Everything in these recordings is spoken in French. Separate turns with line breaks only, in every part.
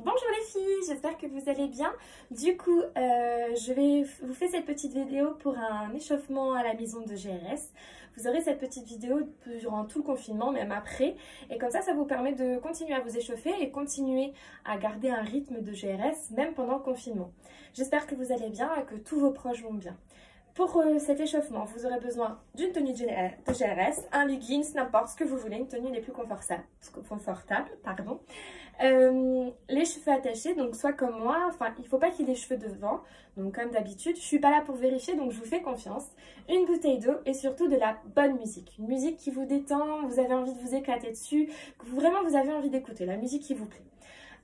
Bonjour les filles, j'espère que vous allez bien. Du coup, je vais vous faire cette petite vidéo pour un échauffement à la maison de GRS. Vous aurez cette petite vidéo durant tout le confinement, même après. Et comme ça vous permet de continuer à vous échauffer et continuer à garder un rythme de GRS, même pendant le confinement. J'espère que vous allez bien et que tous vos proches vont bien. Pour cet échauffement, vous aurez besoin d'une tenue de GRS, un leggings, n'importe ce que vous voulez, une tenue les plus confortables, pardon. Les cheveux attachés, donc soit comme moi, enfin il ne faut pas qu'il y ait des cheveux devant, donc comme d'habitude, je ne suis pas là pour vérifier, donc je vous fais confiance. Une bouteille d'eau et surtout de la bonne musique, une musique qui vous détend, vous avez envie de vous éclater dessus, que vraiment vous avez envie d'écouter, la musique qui vous plaît.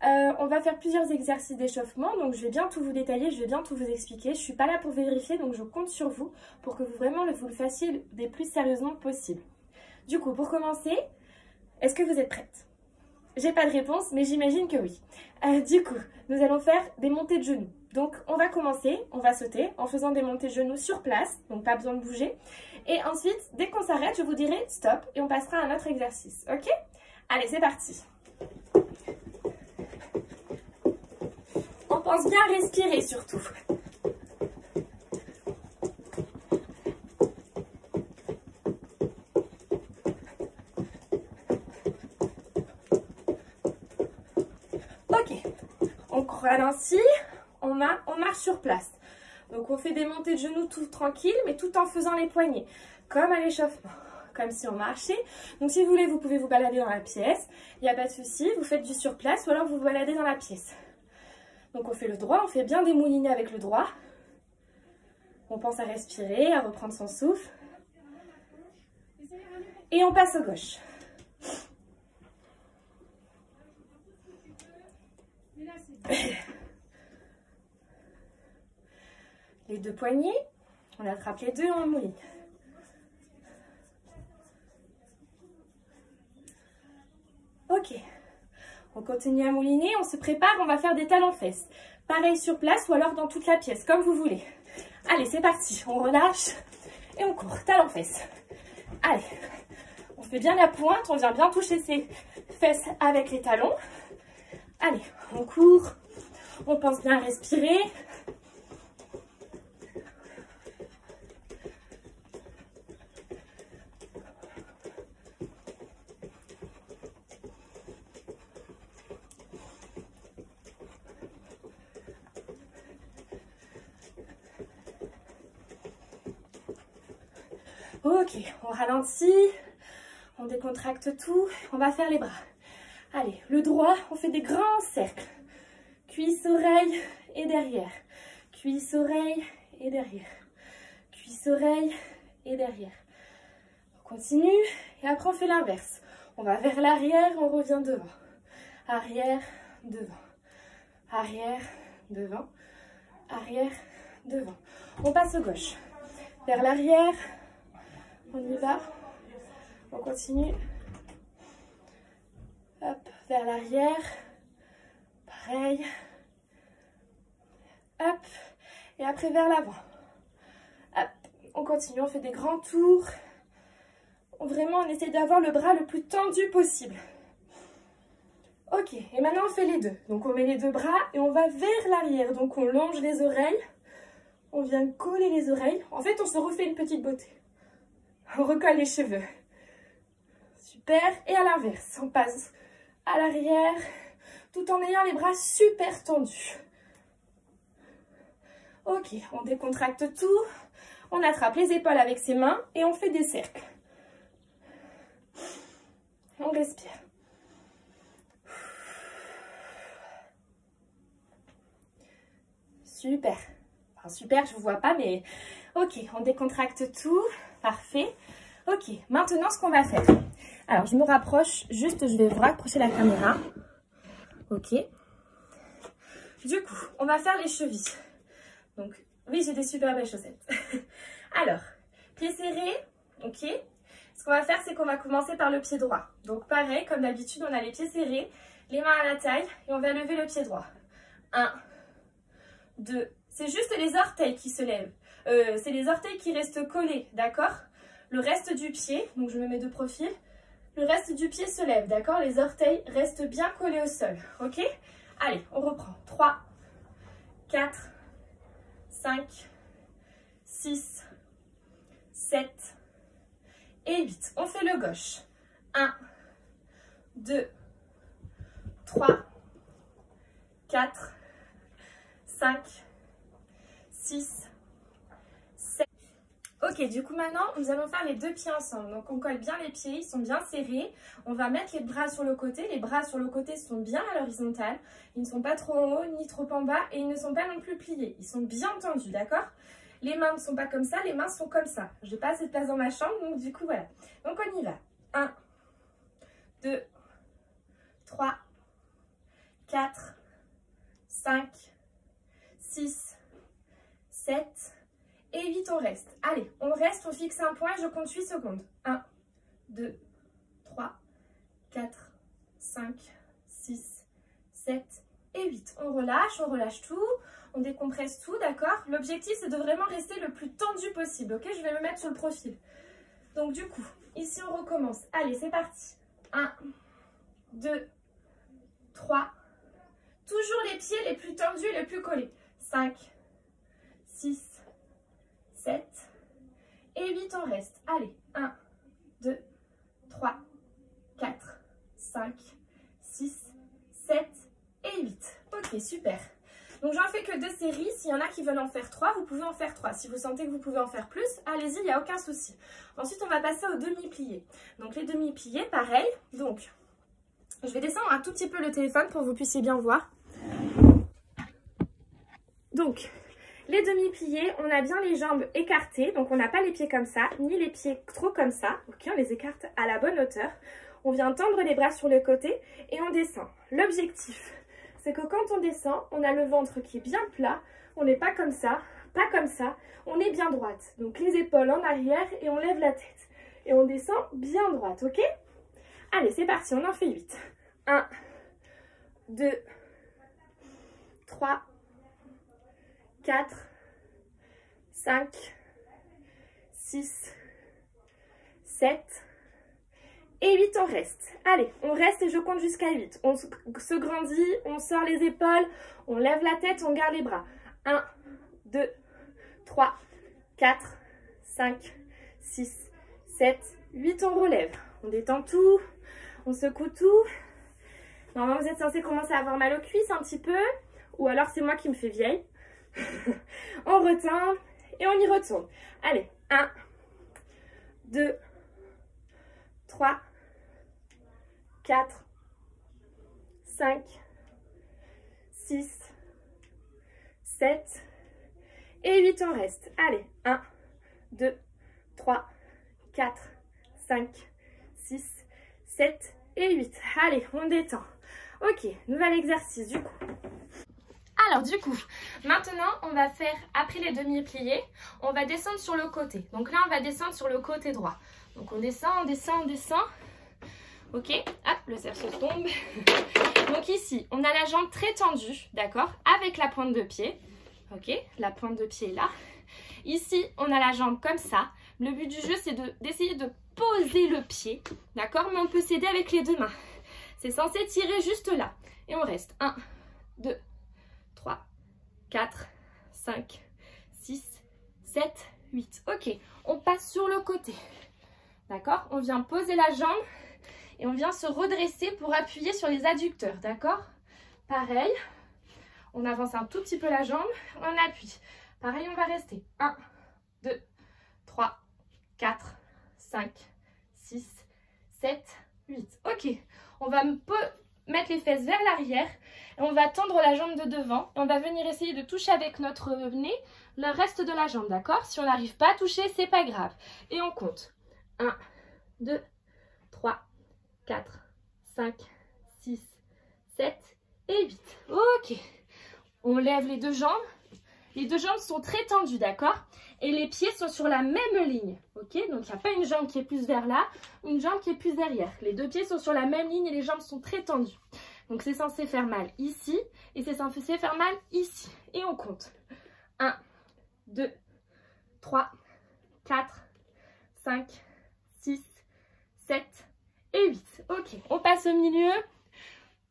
On va faire plusieurs exercices d'échauffement, donc je vais bien tout vous détailler, je vais bien tout vous expliquer. Je ne suis pas là pour vérifier, donc je compte sur vous pour que vous le fassiez le plus sérieusement possible. Du coup, pour commencer, est-ce que vous êtes prête? J'ai pas de réponse, mais j'imagine que oui. Du coup, nous allons faire des montées de genoux. Donc, on va commencer, on va sauter en faisant des montées de genoux sur place, donc pas besoin de bouger. Et ensuite, dès qu'on s'arrête, je vous dirai stop et on passera à un autre exercice, ok? Allez, c'est parti! On pense bien respirer surtout. Ok, on ralentit, on marche sur place. Donc on fait des montées de genoux tout tranquille, mais tout en faisant les poignets, comme à l'échauffement, comme si on marchait. Donc si vous voulez, vous pouvez vous balader dans la pièce, il n'y a pas de souci, vous faites du sur place ou alors vous vous baladez dans la pièce. Donc on fait le droit, on fait bien des moulinets avec le droit. On pense à respirer, à reprendre son souffle. Et on passe au gauche. Les deux poignets, on attrape les deux et on mouline. Ok. On continue à mouliner, on se prépare, on va faire des talons-fesses. Pareil sur place ou alors dans toute la pièce, comme vous voulez. Allez, c'est parti, on relâche et on court, talons-fesses. Allez, on fait bien la pointe, on vient bien toucher ses fesses avec les talons. Allez, on court, on pense bien à respirer. Ok, on ralentit, on décontracte tout, on va faire les bras. Allez, le droit, on fait des grands cercles. Cuisse, oreille et derrière. Cuisse, oreille et derrière. Cuisse, oreille et derrière. On continue et après on fait l'inverse. On va vers l'arrière, on revient devant. Arrière, devant. Arrière, devant. Arrière, devant. On passe au gauche. Vers l'arrière. On y va, on continue, hop, vers l'arrière, pareil, hop, et après vers l'avant, hop, on continue, on fait des grands tours, vraiment on essaie d'avoir le bras le plus tendu possible. Ok, et maintenant on fait les deux, donc on met les deux bras et on va vers l'arrière, donc on longe les oreilles, on vient coller les oreilles, en fait on se refait une petite beauté. On recolle les cheveux. Super. Et à l'inverse, on passe à l'arrière tout en ayant les bras super tendus. Ok, on décontracte tout. On attrape les épaules avec ses mains et on fait des cercles. On respire. Super. Enfin, super, je ne vous vois pas, mais ok, on décontracte tout. Parfait. Ok, maintenant ce qu'on va faire. Alors, je me rapproche, juste je vais vous rapprocher la caméra. Ok. Du coup, on va faire les chevilles. Donc, oui, j'ai des super belles chaussettes. Alors, pied serré, ok. Ce qu'on va faire, c'est qu'on va commencer par le pied droit. Donc, pareil, comme d'habitude, on a les pieds serrés, les mains à la taille et on va lever le pied droit. 1, 2, c'est juste les orteils qui se lèvent. C'est les orteils qui restent collés, d'accord? Le reste du pied, donc je me mets de profil, le reste du pied se lève, d'accord? Les orteils restent bien collés au sol, ok? Allez, on reprend. 3, 4, 5, 6, 7 et 8. On fait le gauche. 1, 2, 3, 4, 5, 6, 7. Ok, du coup maintenant, nous allons faire les deux pieds ensemble. Donc on colle bien les pieds, ils sont bien serrés. On va mettre les bras sur le côté. Les bras sur le côté sont bien à l'horizontale. Ils ne sont pas trop en haut ni trop en bas et ils ne sont pas non plus pliés. Ils sont bien tendus, d'accord? Les mains ne sont pas comme ça, les mains sont comme ça. Je n'ai pas assez de place dans ma chambre, donc du coup voilà. Donc on y va. 1, 2, 3, 4, 5, 6, 7 et 8, on reste. Allez, on reste, on fixe un point et je compte 8 secondes. 1, 2, 3, 4, 5, 6, 7 et 8. On relâche tout, on décompresse tout, d'accord? L'objectif, c'est de vraiment rester le plus tendu possible, ok? Je vais me mettre sur le profil. Donc du coup, ici, on recommence. Allez, c'est parti. 1, 2, 3, toujours les pieds les plus tendus et les plus collés. 5, 6, 7 et 8, on reste. Allez, 1, 2, 3, 4, 5, 6, 7 et 8. Ok, super. Donc j'en fais que 2 séries. S'il y en a qui veulent en faire 3, vous pouvez en faire 3. Si vous sentez que vous pouvez en faire plus, allez-y, il n'y a aucun souci. Ensuite, on va passer aux demi-pliés. Donc les demi-pliés, pareil. Donc, je vais descendre un tout petit peu le téléphone pour que vous puissiez bien voir. Donc, les demi-pliés, on a bien les jambes écartées. Donc, on n'a pas les pieds comme ça, ni les pieds trop comme ça. Ok, on les écarte à la bonne hauteur. On vient tendre les bras sur le côté et on descend. L'objectif, c'est que quand on descend, on a le ventre qui est bien plat. On n'est pas comme ça, pas comme ça. On est bien droite. Donc, les épaules en arrière et on lève la tête. Et on descend bien droite, ok? Allez, c'est parti, on en fait 8. 1, 2, 3, 4, 5, 6, 7 et 8, on reste. Allez, on reste et je compte jusqu'à 8. On se grandit, on sort les épaules, on lève la tête, on garde les bras. 1, 2, 3, 4, 5, 6, 7, 8, on relève. On détend tout, on secoue tout. Normalement, vous êtes censé commencer à avoir mal aux cuisses un petit peu, ou alors c'est moi qui me fais vieille. On retend et on y retourne. Allez, 1, 2, 3, 4, 5, 6, 7 et 8, on reste. Allez, 1, 2, 3, 4, 5, 6, 7 et 8. Allez, on détend. Ok, nouvel exercice du coup. Alors du coup, maintenant on va faire, après les demi-pliés, on va descendre sur le côté. Donc là on va descendre sur le côté droit. Donc on descend, on descend, on descend. Ok, hop, le cerceau tombe. Donc ici, on a la jambe très tendue, d'accord, avec la pointe de pied. Ok, la pointe de pied est là. Ici, on a la jambe comme ça. Le but du jeu, c'est d'essayer de poser le pied, d'accord, mais on peut s'aider avec les deux mains. C'est censé tirer juste là. Et on reste 1, 2, 3, 4, 5, 6, 7, 8. Ok, on passe sur le côté. D'accord? On vient poser la jambe et on vient se redresser pour appuyer sur les adducteurs. D'accord? Pareil, on avance un tout petit peu la jambe, on appuie. Pareil, on va rester. 1, 2, 3, 4, 5, 6, 7, 8. Ok, on va mettre les fesses vers l'arrière et on va tendre la jambe de devant. On va venir essayer de toucher avec notre nez le reste de la jambe, d'accord? Si on n'arrive pas à toucher, c'est pas grave. Et on compte. 1, 2, 3, 4, 5, 6, 7 et 8. Ok. On lève les deux jambes. Les deux jambes sont très tendues, d'accord? Et les pieds sont sur la même ligne, ok? Donc, il n'y a pas une jambe qui est plus vers là, une jambe qui est plus derrière. Les deux pieds sont sur la même ligne et les jambes sont très tendues. Donc, c'est censé faire mal ici et c'est censé faire mal ici. Et on compte. 1, 2, 3, 4, 5, 6, 7 et 8. Ok, on passe au milieu.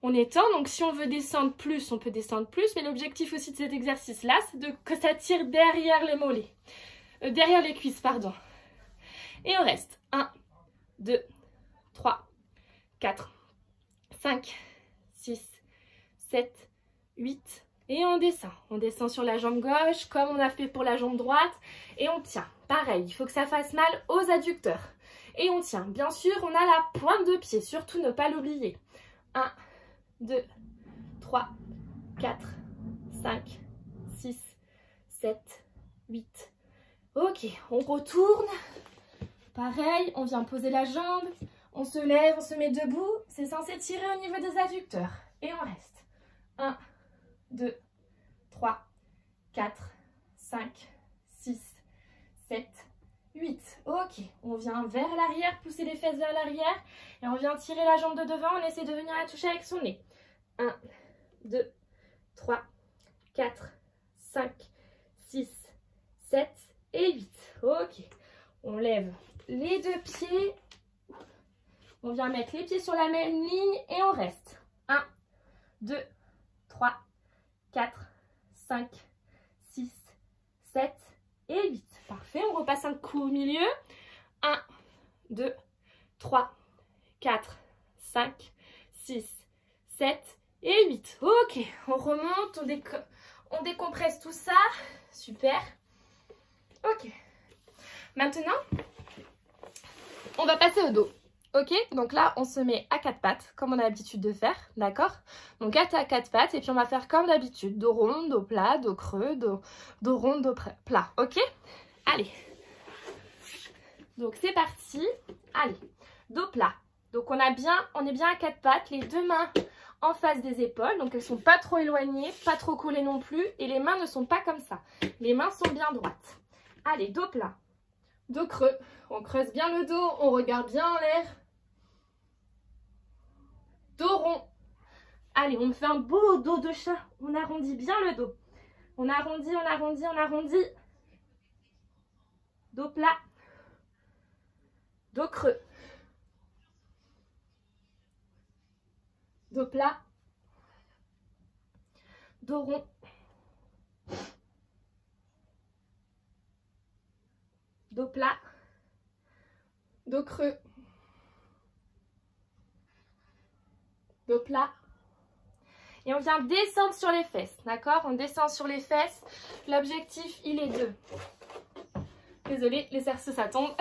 On étend, donc si on veut descendre plus, on peut descendre plus, mais l'objectif aussi de cet exercice-là, c'est que ça tire derrière les mollets. Derrière les cuisses, pardon. Et on reste. 1, 2, 3, 4, 5, 6, 7, 8. Et on descend. On descend sur la jambe gauche, comme on a fait pour la jambe droite. Et on tient. Pareil, il faut que ça fasse mal aux adducteurs. Et on tient. Bien sûr, on a la pointe de pied. Surtout, ne pas l'oublier. 1, 2, 3, 4, 5, 6, 7, 8. Ok, on retourne. Pareil, on vient poser la jambe. On se lève, on se met debout. C'est censé tirer au niveau des adducteurs. Et on reste. 1, 2, 3, 4, 5, 6, 7, 8. Ok, on vient vers l'arrière, pousser les fesses vers l'arrière. Et on vient tirer la jambe de devant. On essaie de venir la toucher avec son nez. 1, 2, 3, 4, 5, 6, 7 et 8. Ok, on lève les deux pieds. On vient mettre les pieds sur la même ligne et on reste. 1, 2, 3, 4, 5, 6, 7 et 8. Parfait, on repasse un coup au milieu. 1, 2, 3, 4, 5, 6, 7 et 8. Ok, on remonte, on décompresse tout ça. Super. Ok. Maintenant, on va passer au dos. Ok, donc là, on se met à quatre pattes, comme on a l'habitude de faire, d'accord? Donc, à quatre pattes, et puis on va faire comme d'habitude. Dos rond, dos plat, dos creux, dos rond, dos plat, ok? Allez. Donc, c'est parti. Allez, dos plat. Donc, on est bien à quatre pattes, les deux mains en face des épaules. Donc, elles ne sont pas trop éloignées, pas trop collées non plus. Et les mains ne sont pas comme ça. Les mains sont bien droites. Allez, dos plat. Dos creux. On creuse bien le dos, on regarde bien en l'air. Dos rond. Allez, on me fait un beau dos de chat. On arrondit bien le dos. On arrondit, on arrondit, on arrondit. Dos plat. Dos creux. Dos plat. Dos rond. Dos plat. Dos creux. Dos plat. Et on vient descendre sur les fesses, d'accord? On descend sur les fesses. L'objectif, il est de... Désolée, les cerceaux, ça tombe.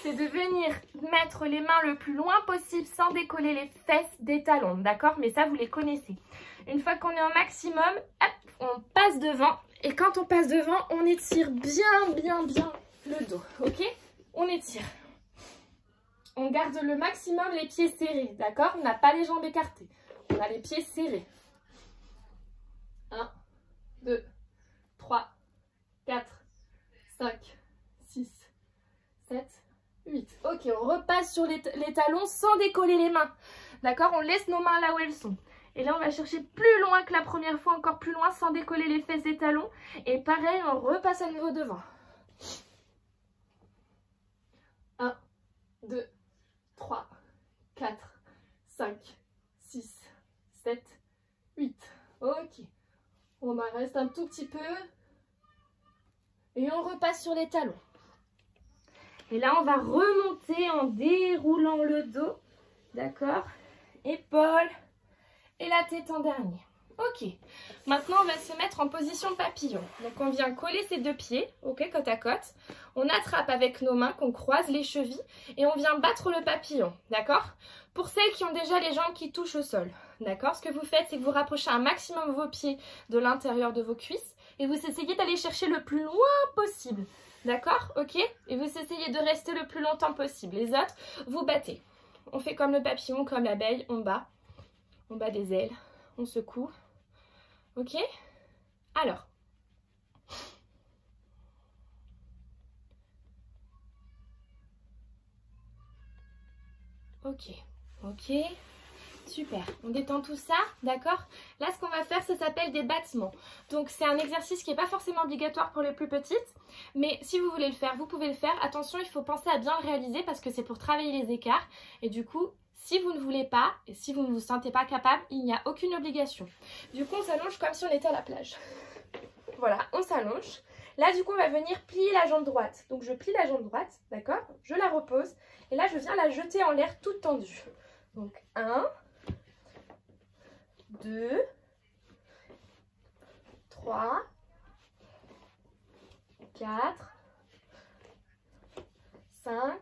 C'est de venir mettre les mains le plus loin possible sans décoller les fesses des talons, d'accord? Mais ça, vous les connaissez. Une fois qu'on est au maximum, hop, on passe devant. Et quand on passe devant, on étire bien, bien, bien le dos, ok? On étire. On garde le maximum les pieds serrés, d'accord? On n'a pas les jambes écartées. On a les pieds serrés. 1, 2, 3, 4, 5, 6, 7, 8. Ok, on repasse sur les talons sans décoller les mains. D'accord? On laisse nos mains là où elles sont. Et là, on va chercher plus loin que la première fois, encore plus loin, sans décoller les fesses des talons. Et pareil, on repasse à nouveau devant. 1, 2, 3, 4, 5, 6, 7, 8. Ok. On en reste un tout petit peu. Et on repasse sur les talons. Et là, on va remonter en déroulant le dos. D'accord? Épaules et la tête en dernier. Ok. Maintenant, on va se mettre en position papillon. Donc, on vient coller ses deux pieds, ok, côte à côte. On attrape avec nos mains, qu'on croise les chevilles et on vient battre le papillon. D'accord? Pour celles qui ont déjà les jambes qui touchent au sol. D'accord? Ce que vous faites, c'est que vous rapprochez un maximum vos pieds de l'intérieur de vos cuisses et vous essayez d'aller chercher le plus loin possible. D'accord? Ok? Et vous essayez de rester le plus longtemps possible. Les autres, vous battez. On fait comme le papillon, comme l'abeille, on bat. On bat des ailes, on secoue. Ok? Alors. Ok. Ok. Super. On détend tout ça, d'accord? Là, ce qu'on va faire, ça s'appelle des battements. Donc, c'est un exercice qui n'est pas forcément obligatoire pour les plus petites. Mais si vous voulez le faire, vous pouvez le faire. Attention, il faut penser à bien le réaliser parce que c'est pour travailler les écarts. Et du coup, Si vous ne voulez pas, et si vous ne vous sentez pas capable, il n'y a aucune obligation. Du coup, on s'allonge comme si on était à la plage. Voilà, on s'allonge. Là, du coup, on va venir plier la jambe droite. Donc, je plie la jambe droite, d'accord? Je la repose. Et là, je viens la jeter en l'air toute tendue. Donc, 1, 2, 3, 4, 5.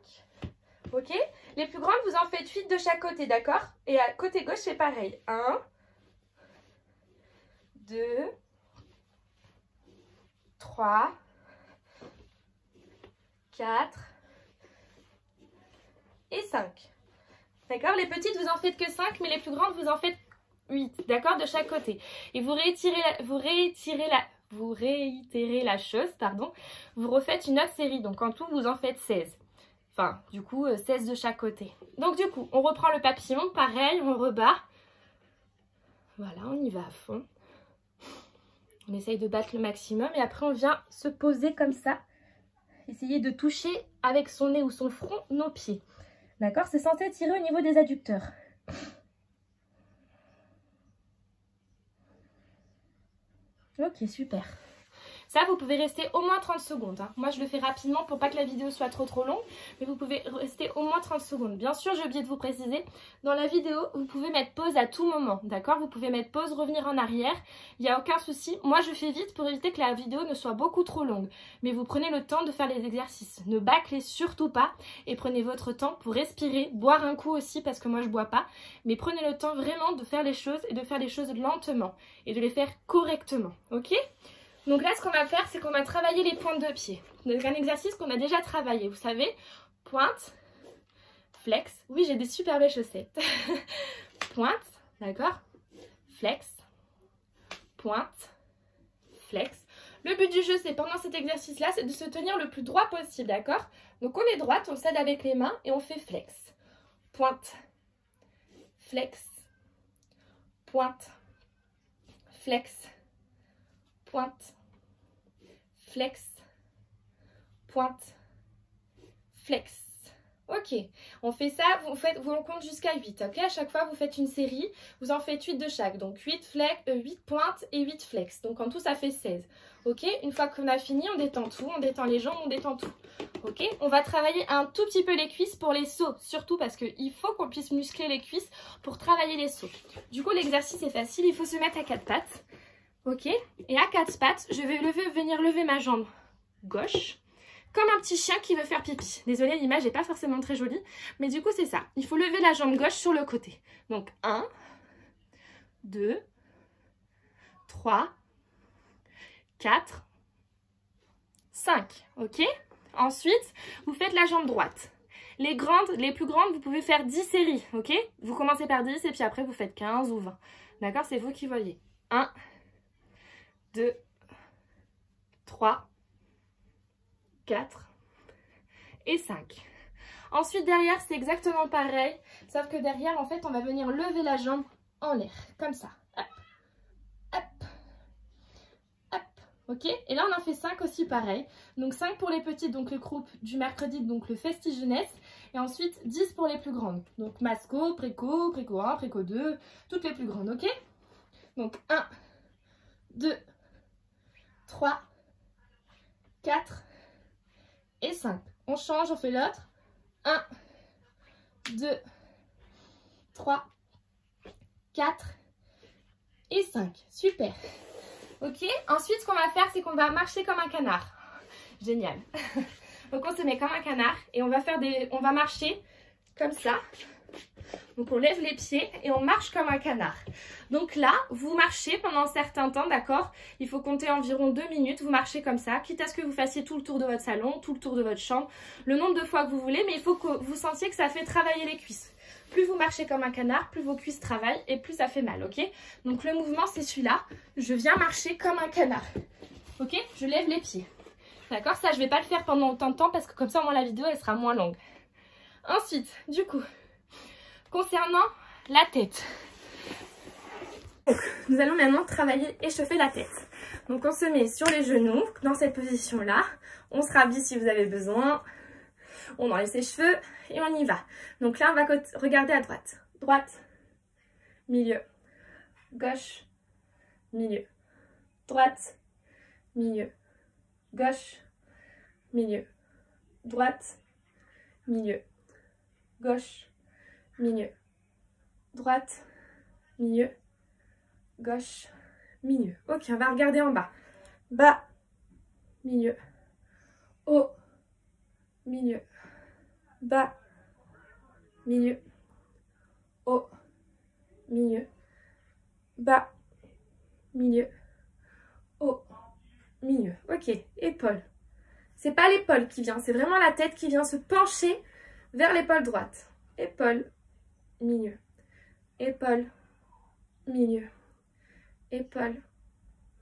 Ok? Les plus grandes, vous en faites 8 de chaque côté, d'accord? Et à côté gauche, c'est pareil. 1, 2, 3, 4 et 5. D'accord? Les petites, vous en faites que 5, mais les plus grandes, vous en faites 8. D'accord? De chaque côté. Et vous réitérez la chose, pardon. Vous refaites une autre série. Donc, en tout, vous en faites 16. Enfin, du coup, 16 de chaque côté. Donc, du coup, on reprend le papillon. Pareil, on rebat. Voilà, on y va à fond. On essaye de battre le maximum. Et après, on vient se poser comme ça. Essayez de toucher avec son nez ou son front nos pieds. D'accord? C'est censé tirer au niveau des adducteurs. Ok, super. Ça, vous pouvez rester au moins 30 secondes. Hein. Moi, je le fais rapidement pour pas que la vidéo soit trop longue. Mais vous pouvez rester au moins 30 secondes. Bien sûr, j'ai oublié de vous préciser, dans la vidéo, vous pouvez mettre pause à tout moment. D'accord? Vous pouvez mettre pause, revenir en arrière. Il n'y a aucun souci. Moi, je fais vite pour éviter que la vidéo ne soit beaucoup trop longue. Mais vous prenez le temps de faire les exercices. Ne bâclez surtout pas. Et prenez votre temps pour respirer. Boire un coup aussi, parce que moi, je ne bois pas. Mais prenez le temps vraiment de faire les choses et de faire les choses lentement. Et de les faire correctement. Ok? Donc là, ce qu'on va faire, c'est qu'on va travailler les pointes de pied. Donc un exercice qu'on a déjà travaillé. Vous savez, pointe, flex. Oui, j'ai des super belles chaussettes. Pointe, d'accord? Flex, pointe, flex. Le but du jeu, c'est pendant cet exercice-là, c'est de se tenir le plus droit possible, d'accord? Donc on est droite, on s'aide avec les mains et on fait flex. Pointe, flex, pointe, flex, pointe, flex, pointe, flex. Ok, on fait ça, on compte jusqu'à 8, ok? À chaque fois, vous faites une série, vous en faites 8 de chaque. Donc 8 pointes et 8 flex. Donc en tout, ça fait 16. Ok, une fois qu'on a fini, on détend tout, on détend les jambes, on détend tout. Ok, on va travailler un tout petit peu les cuisses pour les sauts, surtout parce qu'il faut qu'on puisse muscler les cuisses pour travailler les sauts. Du coup, l'exercice est facile, il faut se mettre à 4 pattes. Ok, et à 4 pattes, je vais venir lever ma jambe gauche, comme un petit chien qui veut faire pipi. Désolée, l'image n'est pas forcément très jolie, mais du coup, c'est ça. Il faut lever la jambe gauche sur le côté. Donc, 1, 2, 3, 4, 5. Ok? Ensuite, vous faites la jambe droite. Les plus grandes, vous pouvez faire 10 séries. Ok? Vous commencez par 10 et puis après, vous faites 15 ou 20. D'accord? C'est vous qui voyez. 1, 2, 3, 4 et 5. Ensuite, derrière, c'est exactement pareil. Sauf que derrière, en fait, on va venir lever la jambe en l'air. Comme ça. Hop, hop, hop. Ok? Et là, on en fait 5 aussi pareil. Donc 5 pour les petites, donc le groupe du mercredi, donc le Festi Jeunesse. Et ensuite, 10 pour les plus grandes. Donc Masco, Préco, Préco 1, Préco 2, toutes les plus grandes. Ok? Donc 1, 2, 3, 4 et 5. On change, on fait l'autre. 1, 2, 3, 4 et 5. Super. Ok. Ensuite, ce qu'on va faire, c'est qu'on va marcher comme un canard. Génial. Donc, on se met comme un canard et on va marcher comme ça. Donc, on lève les pieds et on marche comme un canard. Donc là, vous marchez pendant un certain temps, d'accord? Il faut compter environ 2 minutes. Vous marchez comme ça, quitte à ce que vous fassiez tout le tour de votre salon, tout le tour de votre chambre, le nombre de fois que vous voulez, mais il faut que vous sentiez que ça fait travailler les cuisses. Plus vous marchez comme un canard, plus vos cuisses travaillent et plus ça fait mal, ok? Donc le mouvement, c'est celui-là. Je viens marcher comme un canard, ok? Je lève les pieds. D'accord? Ça, je ne vais pas le faire pendant autant de temps parce que comme ça, au moins, la vidéo, elle sera moins longue. Ensuite, du coup, concernant la tête. Nous allons maintenant travailler, échauffer la tête. Donc, on se met sur les genoux, dans cette position-là. On se rhabille si vous avez besoin. On enlève ses cheveux et on y va. Donc là, on va regarder à droite. Droite, milieu, gauche, milieu, droite, milieu, gauche, milieu, droite, milieu, gauche, milieu, droite, milieu, gauche, milieu. Ok, on va regarder en bas. Bas, milieu, haut, milieu, bas, milieu, haut, milieu, bas, milieu, haut, milieu. Ok, épaule. C'est pas l'épaule qui vient, c'est vraiment la tête qui vient se pencher vers l'épaule droite. Épaule, milieu, épaule, milieu, épaule,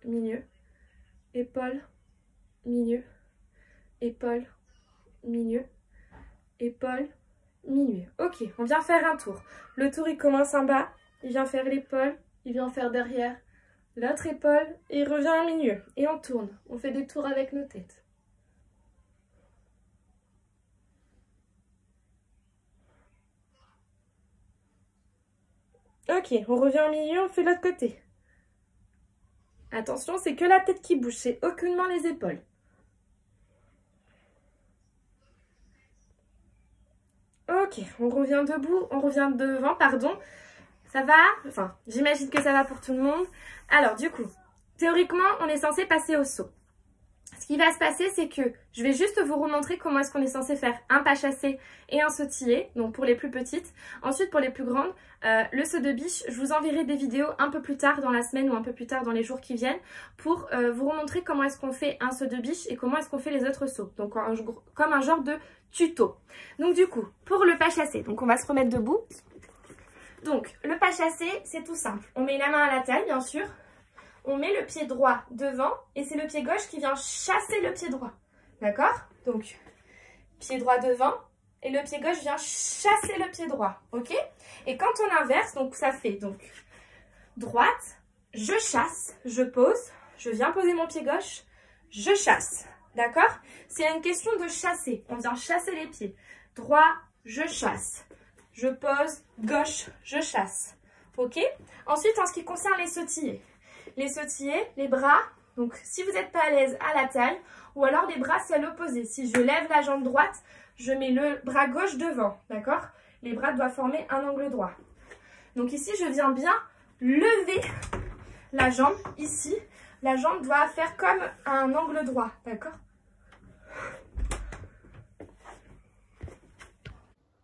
milieu, épaule, milieu, épaule, milieu, épaule, milieu. Ok, on vient faire un tour. Le tour, il commence en bas, il vient faire l'épaule, il vient faire derrière l'autre épaule et il revient au milieu. Et on tourne, on fait des tours avec nos têtes. Ok, on revient au milieu, on fait l'autre côté. Attention, c'est que la tête qui bouge, c'est aucunement les épaules. Ok, on revient debout, on revient devant, pardon. Ça va? Enfin, j'imagine que ça va pour tout le monde. Alors, du coup, théoriquement, on est censé passer au saut. Ce qui va se passer, c'est que je vais juste vous remontrer comment est-ce qu'on est censé faire un pas chassé et un sautillé, donc pour les plus petites. Ensuite, pour les plus grandes, le saut de biche, je vous enverrai des vidéos un peu plus tard dans la semaine ou un peu plus tard dans les jours qui viennent pour vous remontrer comment est-ce qu'on fait un saut de biche et comment est-ce qu'on fait les autres sauts. Donc, comme un genre de tuto. Donc, du coup, pour le pas chassé, donc on va se remettre debout. Donc, le pas chassé, c'est tout simple. On met la main à la taille, bien sûr. On met le pied droit devant et c'est le pied gauche qui vient chasser le pied droit. D'accord? Donc, pied droit devant et le pied gauche vient chasser le pied droit. Ok? Et quand on inverse, donc ça fait donc droite, je chasse, je pose, je viens poser mon pied gauche, je chasse. D'accord? C'est une question de chasser. On vient chasser les pieds. Droit, je chasse. Je pose, gauche, je chasse. Ok? Ensuite, en ce qui concerne les sautillés. Les sautillés, les bras, donc si vous n'êtes pas à l'aise à la taille, ou alors les bras c'est à l'opposé. Si je lève la jambe droite, je mets le bras gauche devant, d'accord? Les bras doivent former un angle droit. Donc ici, je viens bien lever la jambe, ici. La jambe doit faire comme un angle droit, d'accord?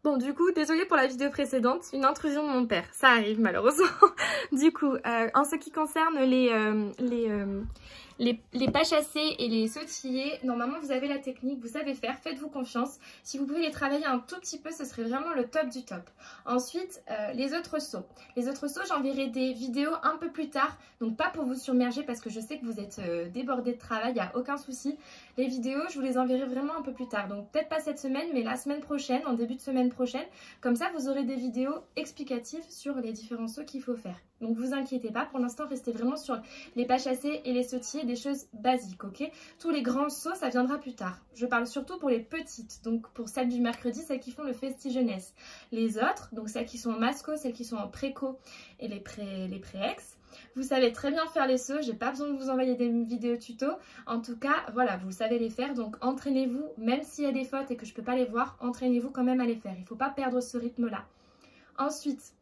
Bon, du coup, désolée pour la vidéo précédente, une intrusion de mon père, ça arrive malheureusement. Du coup, en ce qui concerne les pas chassés et les sautillés, normalement vous avez la technique, vous savez faire, faites-vous confiance. Si vous pouvez les travailler un tout petit peu, ce serait vraiment le top du top. Ensuite, les autres sauts. Les autres sauts, j'enverrai des vidéos un peu plus tard, donc pas pour vous submerger parce que je sais que vous êtes débordés de travail, il n'y a aucun souci. Les vidéos, je vous les enverrai vraiment un peu plus tard, donc peut-être pas cette semaine, mais la semaine prochaine, en début de semaine prochaine. Comme ça, vous aurez des vidéos explicatives sur les différents sauts qu'il faut faire. Donc vous inquiétez pas, pour l'instant, restez vraiment sur les pas chassés et les sautillés, des choses basiques, ok? Tous les grands sauts, ça viendra plus tard. Je parle surtout pour les petites, donc pour celles du mercredi, celles qui font le festi jeunesse. Les autres, donc celles qui sont en masco, celles qui sont en préco et les pré-ex, vous savez très bien faire les sauts, j'ai pas besoin de vous envoyer des vidéos tuto. En tout cas, voilà, vous savez les faire, donc entraînez-vous, même s'il y a des fautes et que je peux pas les voir, entraînez-vous quand même à les faire. Il faut pas perdre ce rythme-là. Ensuite,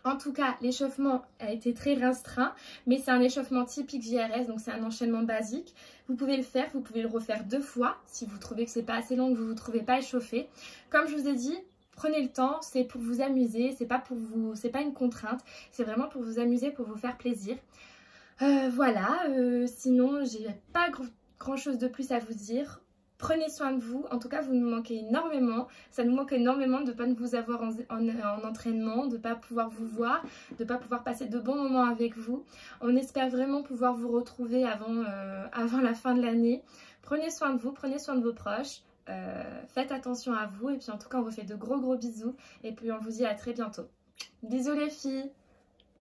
en tout cas, l'échauffement a été très restreint, mais c'est un échauffement typique JRS, donc c'est un enchaînement basique. Vous pouvez le faire, vous pouvez le refaire 2 fois, si vous trouvez que c'est pas assez long, que vous ne vous trouvez pas échauffé. Comme je vous ai dit, prenez le temps, c'est pour vous amuser, c'est pas une contrainte, c'est vraiment pour vous amuser, pour vous faire plaisir. Voilà, sinon j'ai pas grand chose de plus à vous dire. Prenez soin de vous, en tout cas vous nous manquez énormément, ça nous manque énormément de ne pas vous avoir en entraînement, de ne pas pouvoir vous voir, de ne pas pouvoir passer de bons moments avec vous. On espère vraiment pouvoir vous retrouver avant la fin de l'année. Prenez soin de vous, prenez soin de vos proches, faites attention à vous et puis en tout cas on vous fait de gros bisous et puis on vous dit à très bientôt. Bisous les filles!